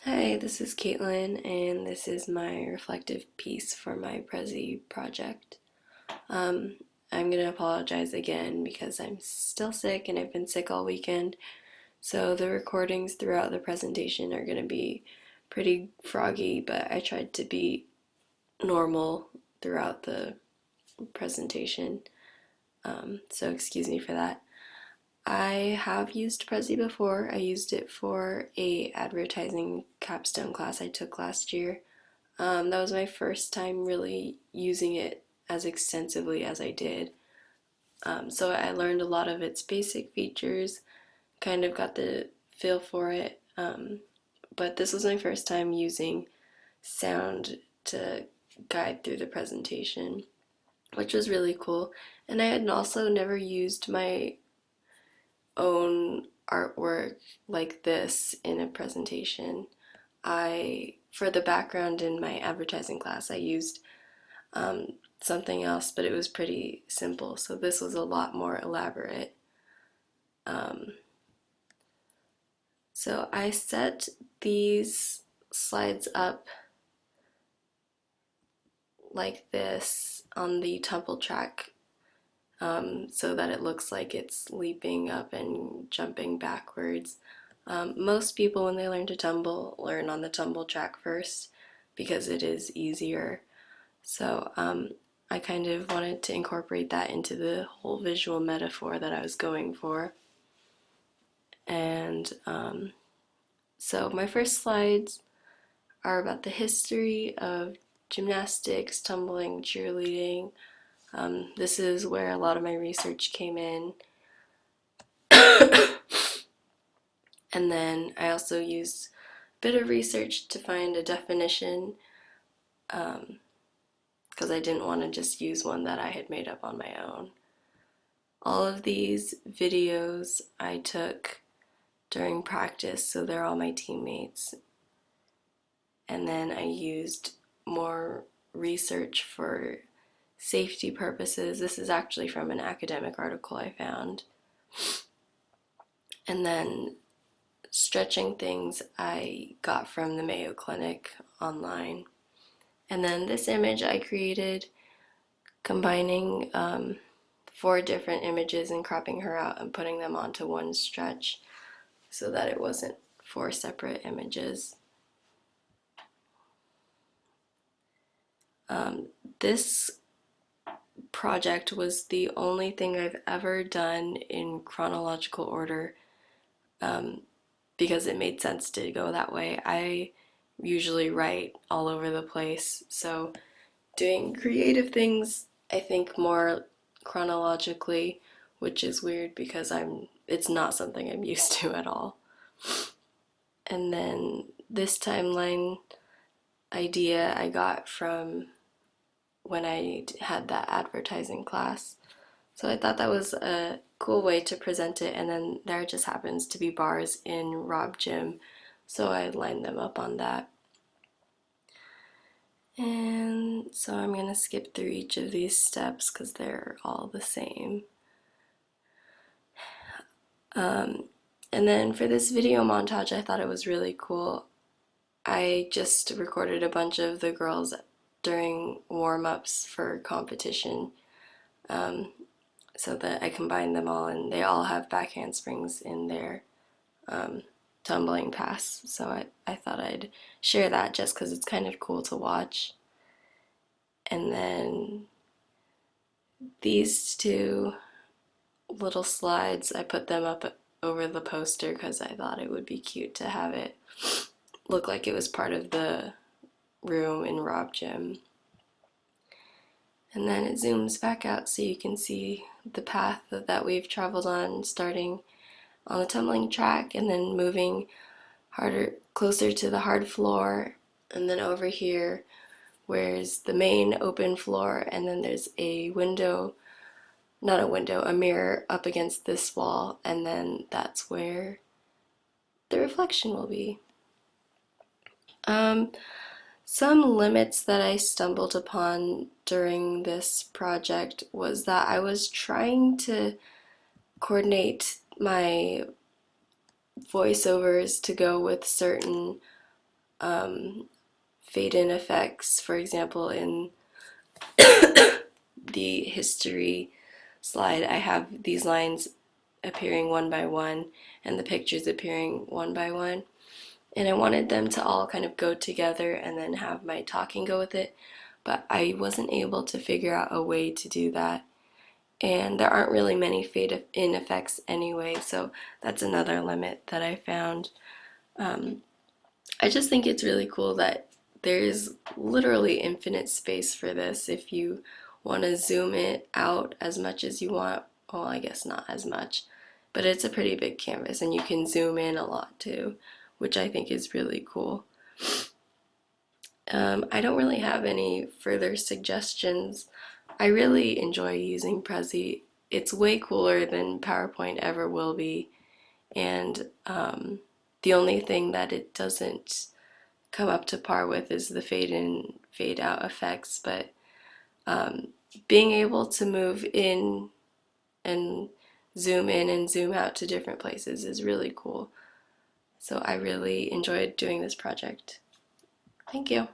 Hi, this is Caitlin, and this is my reflective piece for my Prezi project. Um, I'm gonna apologize again because I'm still sick and I've been sick all weekend, so the recordings throughout the presentation are gonna be pretty froggy, but I tried to be normal throughout the presentation, so excuse me for that. I have used Prezi before. I used it for a advertising capstone class I took last year. That was my first time really using it as extensively as I did. So I learned a lot of its basic features, kind of got the feel for it. But this was my first time using sound to guide through the presentation, which was really cool. And I had also never used my own artwork like this in a presentation. For the background in my advertising class, I used something else, but it was pretty simple. So this was a lot more elaborate. Um, so I set these slides up like this on the tumble track so that it looks like it's leaping up and jumping backwards. Most people, when they learn to tumble, learn on the tumble track first because it is easier. So I kind of wanted to incorporate that into the whole visual metaphor that I was going for. And so my first slides are about the history of gymnastics, tumbling, cheerleading. This is where a lot of my research came in. And then I also used a bit of research to find a definition because I didn't want to just use one that I had made up on my own. All of these videos I took during practice, so they're all my teammates. And then I used more research for safety purposes. This is actually from an academic article I found. And then stretching things I got from the Mayo Clinic online. And then this image I created combining 4 different images and cropping her out and putting them onto one stretch so that it wasn't 4 separate images. This project was the only thing I've ever done in chronological order because it made sense to go that way. I usually write all over the place, so doing creative things I think more chronologically, which is weird because it's not something I'm used to at all. And then this timeline idea I got from when I had that advertising class. So I thought that was a cool way to present it, and then there just happens to be bars in Rob Gym, so I lined them up on that. And so I'm going to skip through each of these steps because they're all the same. And then for this video montage, I thought it was really cool. I just recorded a bunch of the girls during warm-ups for competition so that I combined them all, and they all have back handsprings in their tumbling pass. So I thought I'd share that just because it's kind of cool to watch. And then these 2 little slides, I put them up over the poster because I thought it would be cute to have it look like it was part of the room in Rob Gym. And then it zooms back out so you can see the path that we've traveled on, starting on the tumbling track and then moving closer to the hard floor, and then over here where's the main open floor, and then there's a window, not a window, a mirror up against this wall, and then that's where the reflection will be. Some limits that I stumbled upon during this project was that I was trying to coordinate my voiceovers to go with certain fade in effects. For example, in the history slide, I have these lines appearing one by one and the pictures appearing one by one. And I wanted them to all kind of go together and then have my talking go with it, but I wasn't able to figure out a way to do that. And there aren't really many fade in effects anyway, so that's another limit that I found. I just think it's really cool that there's literally infinite space for this if you want to zoom it out as much as you want. Well, I guess not as much, but it's a pretty big canvas and you can zoom in a lot too, which I think is really cool. I don't really have any further suggestions. I really enjoy using Prezi. It's way cooler than PowerPoint ever will be, and the only thing that it doesn't come up to par with is the fade in, fade out effects, but being able to move in and zoom out to different places is really cool. So I really enjoyed doing this project. Thank you.